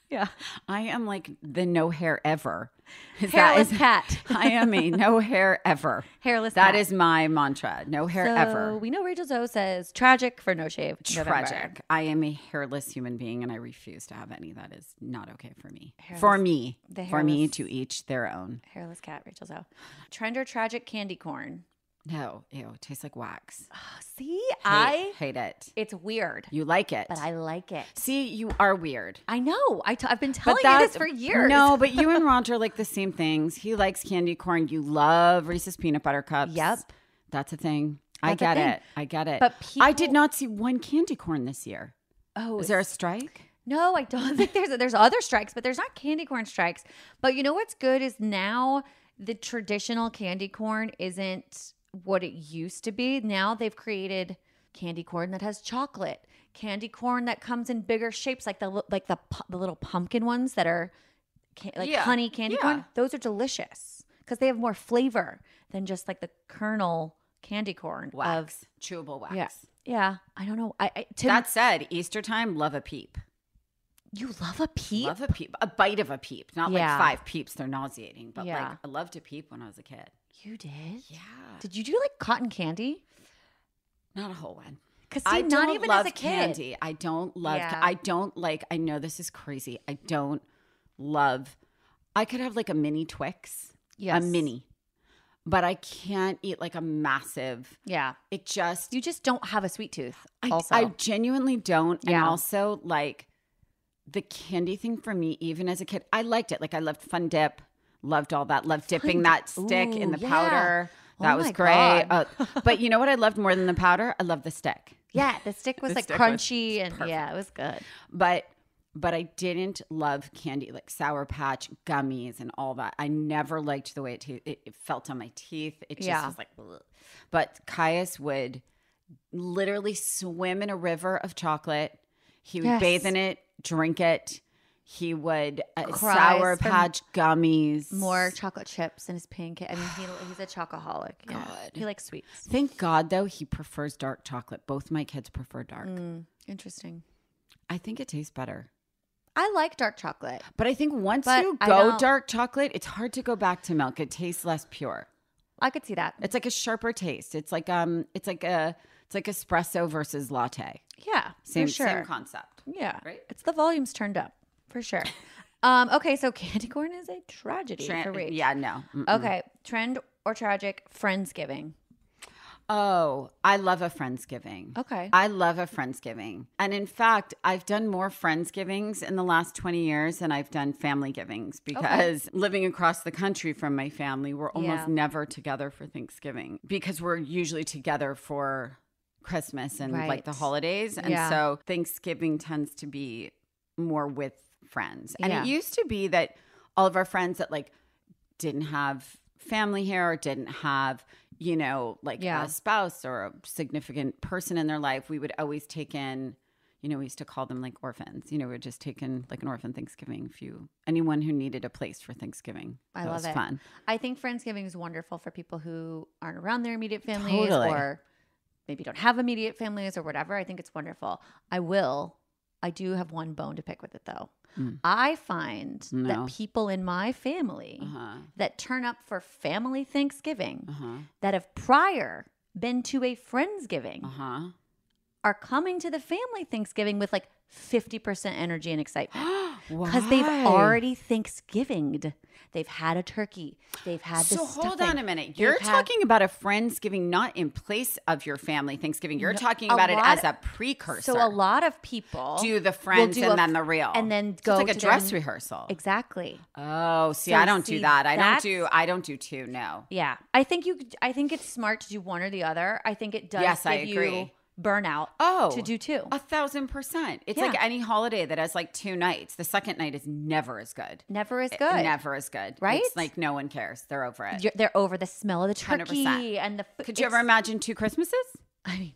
B: Yeah.
A: I am like the no hair ever.
B: Hairless cat.
A: I am a no hair ever.
B: Hairless
A: That
B: cat.
A: is my mantra. No hair
B: So
A: ever.
B: we know Rachel Zoe says tragic for no shave November.
A: Tragic. I am a hairless human being and I refuse to have any. That is not okay for me.
B: Hairless-
A: for me.
B: the
A: For me,
B: hairless-
A: to each their own.
B: Hairless cat, Rachel Zoe. Trend or tragic candy corn.
A: No. Ew. It tastes like wax.
B: See, I
A: hate it.
B: it's weird,
A: You like it.
B: but I like it.
A: See, you are weird.
B: I know. I've been telling you
A: that's-
B: this for years.
A: No, but you and Roger like the same things. He likes candy corn. You love Reese's peanut butter cups.
B: Yep.
A: That's a thing.
B: That's a
A: I get
B: thing.
A: it. I get it.
B: But
A: I did
B: people-
A: not see one candy corn this year.
B: Oh,
A: Is there a strike?
B: No, I don't think there's other strikes, but there's not candy corn strikes. But you know what's good is now the traditional candy corn isn't what it used to be. Now they've created candy corn that has chocolate, candy corn that comes in bigger shapes, like the little pumpkin ones that are
A: Yeah,
B: honey candy
A: yeah.
B: corn. Those are delicious because they have more flavor than just like the kernel candy corn.
A: Wax. Chewable wax.
B: Yeah. Yeah. I don't know.
A: That said, Easter time, love a peep.
B: You love a peep?
A: Love a peep. A bite of a peep. Not like 5 peeps. They're nauseating. But like I loved a peep when I was a kid.
B: You did?
A: Yeah.
B: Did you do like cotton candy?
A: Not a whole one.
B: Because
A: not
B: even
A: love
B: as a kid.
A: candy. I don't love. I don't like. I know this is crazy. I don't love. I could have like a mini Twix.
B: Yes.
A: A mini. But I can't eat like a massive.
B: Yeah.
A: It just.
B: You just don't have a sweet tooth.
A: I genuinely don't. And also like the candy thing for me, even as a kid, I liked it. Like I loved Fun Dip. Loved all that. Loved dipping that stick in the powder. That was great. But you know what I loved more than the powder? I loved the stick.
B: Yeah, the stick was like crunchy and it was good.
A: But I didn't love candy like Sour Patch, gummies, and all that. I never liked the way it felt on my teeth. It just was like, ugh. But Caius would literally swim in a river of chocolate. He would bathe in it, drink it. He would Sour Patch gummies.
B: More chocolate chips in his pancake. I mean, he's a chocoholic. Yeah. God. He likes sweets.
A: Thank God, though, he prefers dark chocolate. Both my kids prefer dark.
B: Interesting.
A: I think it tastes better.
B: I like dark chocolate.
A: But I think once you go dark chocolate, it's hard to go back to milk. It tastes less pure.
B: I could see that.
A: It's like a sharper taste. It's like espresso versus latte.
B: Yeah.
A: Same concept.
B: Yeah.
A: Right?
B: It's the volumes turned up. For sure. Okay, so candy corn is a tragedy for Rach.
A: Yeah, no.
B: Okay, trend or tragic, Friendsgiving.
A: Oh, I love a Friendsgiving.
B: Okay.
A: I love a Friendsgiving. And in fact, I've done more Friendsgivings in the last 20 years than I've done family givings because living across the country from my family, we're almost never together for Thanksgiving because we're usually together for Christmas and like the holidays. And so Thanksgiving tends to be more with friends. And it used to be that all of our friends that like didn't have family here or didn't have, you know, like a spouse or a significant person in their life, we would always take in, you know, we used to call them like orphans. You know, we would just take in like an orphan Thanksgiving anyone who needed a place for Thanksgiving.
B: I love it.
A: Fun.
B: I think Friendsgiving is wonderful for people who aren't around their immediate families or maybe don't have immediate families or whatever. I think it's wonderful. I do have one bone to pick with it though. I find that people in my family that turn up for family Thanksgiving that have prior been to a Friendsgiving are coming to the family Thanksgiving with like 50% energy and excitement because they've already Thanksgivinged. They've had a turkey. They've had the stuffing.
A: So hold on a minute. You're talking about a Friendsgiving not in place of your family Thanksgiving. You're talking about it as a precursor.
B: So a lot of people
A: do the friends and then the real.
B: And then go
A: it's like a dress rehearsal.
B: Exactly.
A: Oh, see, I don't do that. I don't do two, no.
B: Yeah. I think it's smart to do one or the other. I think it does give you burnout to do two.
A: 1,000%. It's like any holiday that has like 2 nights. The second night is never as good.
B: Never as good.
A: Never as good.
B: Right?
A: It's like no one cares. They're over it.
B: They're over the smell of the turkey
A: 100%.
B: and the food.
A: Could you ever imagine 2 Christmases?
B: I mean,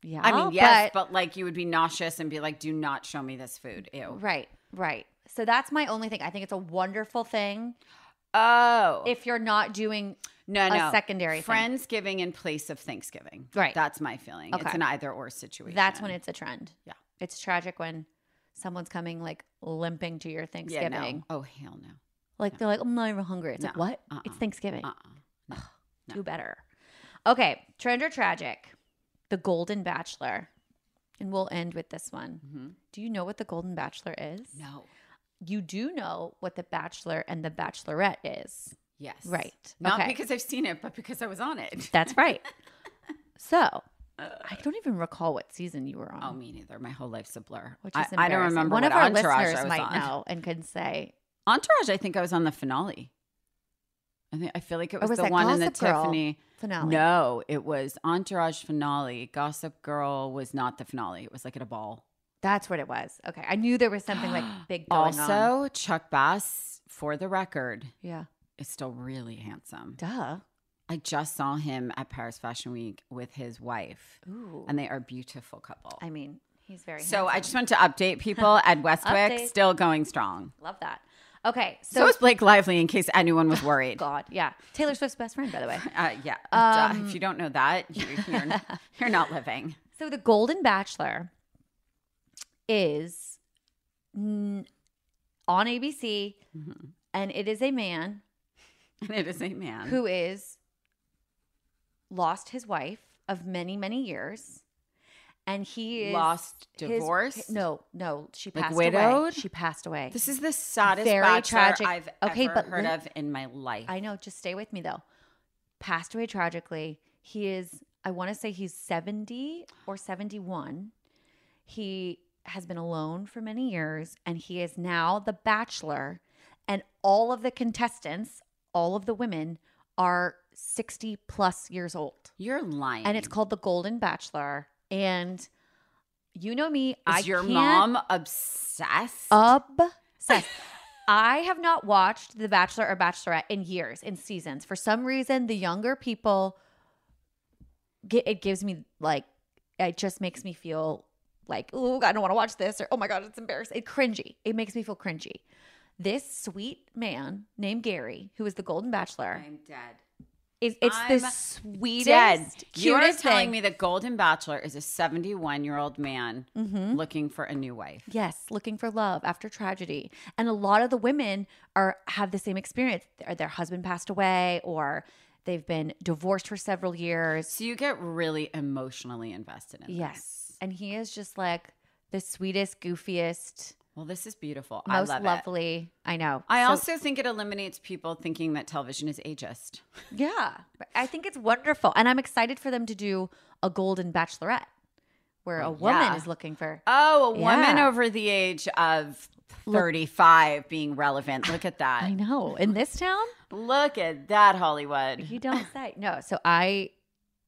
B: yeah.
A: I mean, yes, but like you would be nauseous and be like, do not show me this food. Ew.
B: Right. So that's my only thing. I think it's a wonderful thing.
A: Oh.
B: If you're not doing a secondary
A: Friendsgiving in place of Thanksgiving.
B: Right.
A: That's my feeling. Okay. It's an either or situation.
B: That's when it's a trend.
A: Yeah.
B: It's tragic when someone's coming like limping to your Thanksgiving.
A: Yeah, no. Oh, hell no.
B: Like they're like, I'm not even hungry. It's like, what? It's Thanksgiving.
A: No.
B: Do better. Okay. Trend or tragic? The Golden Bachelor. And we'll end with this one. Mm-hmm. Do you know what the Golden Bachelor is?
A: No.
B: You do know what the Bachelor and the Bachelorette is.
A: Yes.
B: Right.
A: Not because I've seen it, but because I was on it.
B: That's right. So, I don't even recall what season you were on.
A: Oh, me neither. My whole life's a blur.
B: Which is
A: I don't remember
B: One
A: what
B: of our
A: Entourage
B: listeners
A: I was
B: might
A: on.
B: know and can say.
A: Entourage, I think I was on the finale. I feel like it was the one in the Tiffany
B: finale.
A: No, it was Entourage finale. Gossip Girl was not the finale. It was like at a ball.
B: That's what it was. Okay. I knew there was something like big going on.
A: Also, Chuck Bass, for the record, is still really handsome.
B: Duh.
A: I just saw him at Paris Fashion Week with his wife.
B: Ooh.
A: And they are a beautiful couple.
B: I mean, he's very
A: So
B: handsome.
A: I just want to update people. Ed Westwick, still going strong.
B: Love that. Okay.
A: So is Blake Lively, in case anyone was worried.
B: God, yeah. Taylor Swift's best friend, by the way.
A: Yeah. If you don't know that, you're not living.
B: So the Golden Bachelor is on ABC, and it is a man.
A: And it is a man.
B: Who is lost his wife of many, many years. And he is
A: divorced?
B: No, she passed
A: widowed?
B: away. She passed away.
A: This is the saddest
B: Very
A: bachelor
B: tragic.
A: I've ever heard of in my life.
B: I know. Just stay with me, though. Passed away tragically. He is, I want to say he's 70 or 71. He has been alone for many years, and he is now the bachelor. And all of the contestants, all of the women, are 60 plus years old.
A: You're lying.
B: And it's called the Golden Bachelor. And you know me,
A: Is your mom obsessed?
B: Obsessed. I have not watched The Bachelor or Bachelorette in years, in seasons. For some reason, the younger people, it gives me like, it just makes me feel like, oh, I don't want to watch this, or oh my God, it's embarrassing. It's cringy. It makes me feel cringy. This sweet man named Gary, who is the Golden Bachelor.
A: I'm dead.
B: It's the sweetest, cutest
A: You're telling
B: thing.
A: me the Golden Bachelor is a 71-year-old man looking for a new wife.
B: Yes, looking for love after tragedy. And a lot of the women have the same experience. Their husband passed away, or they've been divorced for several years.
A: So you get really emotionally invested in this.
B: Yes. And he is just like the sweetest, goofiest,
A: well, this is beautiful.
B: most
A: I love
B: lovely.
A: It.
B: I know.
A: I also think it eliminates people thinking that television is ageist.
B: Yeah. I think it's wonderful. And I'm excited for them to do a Golden Bachelorette where a woman is looking for.
A: Oh, a woman over the age of 35 being relevant. Look at that.
B: I know. In this town?
A: Look at that, Hollywood.
B: You don't say. No. So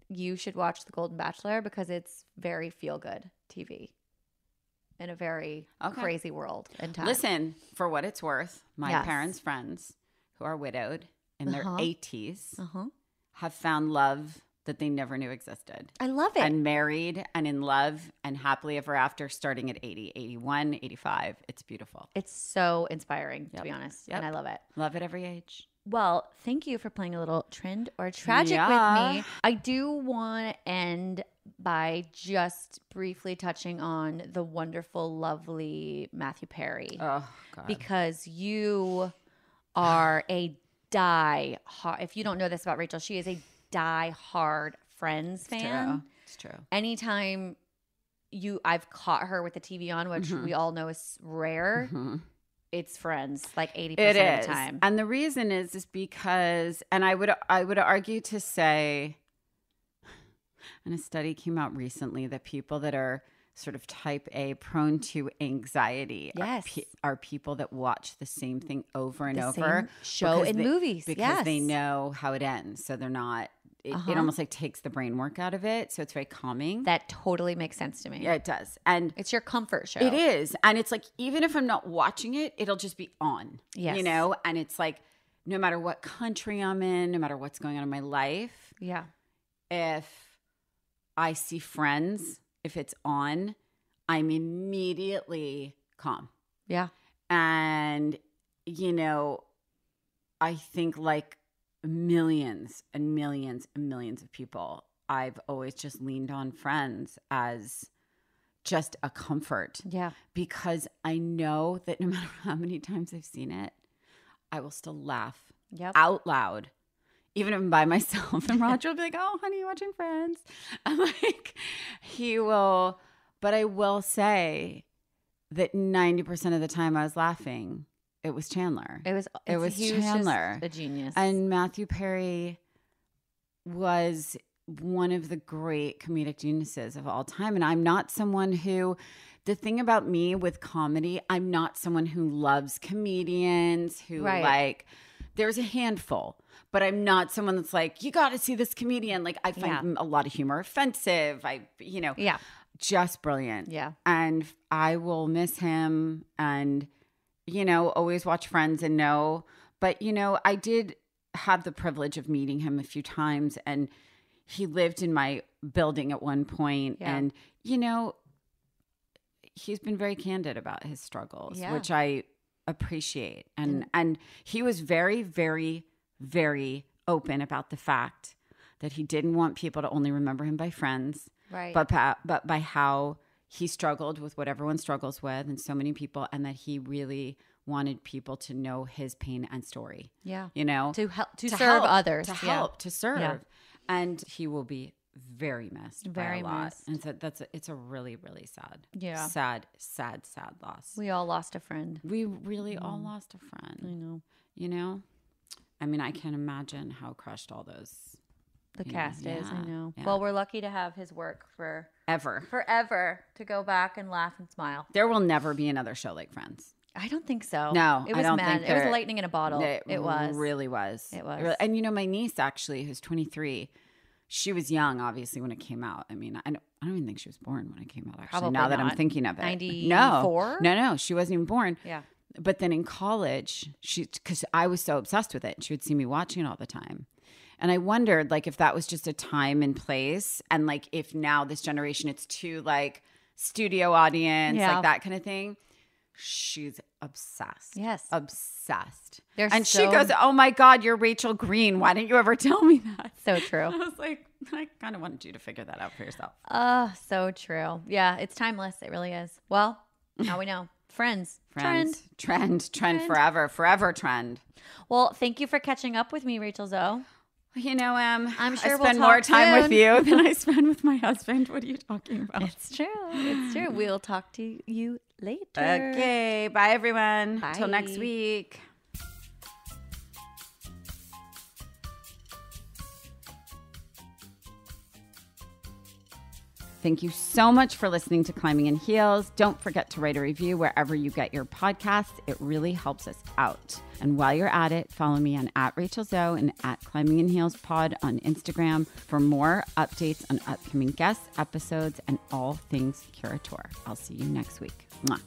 B: you should watch The Golden Bachelor because it's very feel-good TV. In a very crazy world and time.
A: Listen, for what it's worth, my parents' friends who are widowed in their 80s have found love that they never knew existed.
B: I love it.
A: And married and in love and happily ever after starting at 80, 81, 85. It's beautiful.
B: It's so inspiring, to be honest. And I love it.
A: Love at every age.
B: Well, thank you for playing a little trend or tragic with me. I do want to end by just briefly touching on the wonderful, lovely Matthew Perry.
A: Oh, God.
B: Because you are a if you don't know this about Rachel, she is a die-hard Friends fan.
A: It's true.
B: Anytime I've caught her with the TV on, which we all know is rare. It's Friends, like 80% of the time.
A: And the reason is because, and I would argue to say, and a study came out recently that people that are sort of type A, prone to anxiety, are people that watch the same thing over and over.
B: Same show in movies.
A: Because they know how it ends. So they're not, it almost like takes the brain work out of it. So it's very calming.
B: That totally makes sense to me.
A: Yeah, it does. And
B: it's your comfort show.
A: It is. And it's like, even if I'm not watching it, it'll just be on.
B: Yes.
A: You know? And it's like, no matter what country I'm in, no matter what's going on in my life.
B: Yeah.
A: If I see Friends, if it's on, I'm immediately calm.
B: Yeah.
A: And, you know, I think like millions and millions and millions of people, I've always just leaned on Friends as just a comfort.
B: Yeah.
A: Because I know that no matter how many times I've seen it, I will still laugh out loud. Even if I'm by myself, and Roger will be like, "Oh, honey, you watching Friends?" I'm like, he will. But I will say that 90% of the time I was laughing, it was Chandler.
B: It was
A: Chandler,
B: just a genius.
A: And Matthew Perry was one of the great comedic geniuses of all time. And I'm not someone who. The thing about me with comedy, I'm not someone who loves comedians who like. There's a handful, but I'm not someone that's like, you got to see this comedian. Like, I find a lot of humor offensive. Just brilliant.
B: Yeah.
A: And I will miss him and, always watch Friends and know. But, I did have the privilege of meeting him a few times, and he lived in my building at one point.
B: Yeah.
A: And, he's been very candid about his struggles, which I appreciate. And he was very, very, very open about the fact that he didn't want people to only remember him by friends,
B: right?
A: But by how he struggled with what everyone struggles with, and so many people, and that he really wanted people to know his pain and story.
B: Yeah,
A: you know,
B: to serve others,
A: to help, to serve, and he will be very missed by a lot.
B: Missed.
A: And so it's a really, really sad, sad loss.
B: We all lost a friend.
A: We really all lost a friend.
B: I know.
A: You know, I mean, I can't imagine how crushed all those.
B: The cast is. I know.
A: Yeah.
B: Well, we're lucky to have his work forever to go back and laugh and smile.
A: There will never be another show like Friends.
B: I don't think so.
A: No,
B: it was
A: I don't
B: mad.
A: think
B: It was lightning in a bottle. It was.
A: Really was.
B: It was.
A: And you know, my niece actually, who's 23, she was young, obviously, when it came out. I mean, I don't even think she was born when it came out, actually,
B: Probably
A: now that
B: not.
A: I'm thinking of it.
B: 94?
A: No, she wasn't even born.
B: Yeah.
A: But then in college, because I was so obsessed with it, she would see me watching it all the time. And I wondered, like, if that was just a time and place, and like if now this generation, it's too like studio audience, like that kind of thing. She's obsessed.
B: Yes.
A: Obsessed.
B: She
A: goes, "Oh my God, you're Rachel Green. Why didn't you ever tell me that?"
B: So true.
A: I was like, I kind of wanted you to figure that out for yourself.
B: So true. Yeah, it's timeless. It really is. Well, now we know. Friends.
A: Trend forever trend.
B: Well, thank you for catching up with me, Rachel Zoe.
A: You know,
B: I'm sure
A: I
B: we'll
A: spend
B: talk
A: more time
B: soon.
A: with you than I spend with my husband. What are you talking about?
B: It's true. It's true. We'll talk to you later.
A: Okay. Bye, everyone.
B: Bye.
A: Till next week. Thank you so much for listening to Climbing in Heels. Don't forget to write a review wherever you get your podcasts. It really helps us out. And while you're at it, follow me on @RachelZoe and @ClimbingInHeelsPod on Instagram for more updates on upcoming guests, episodes, and all things Curator. I'll see you next week. Mwah.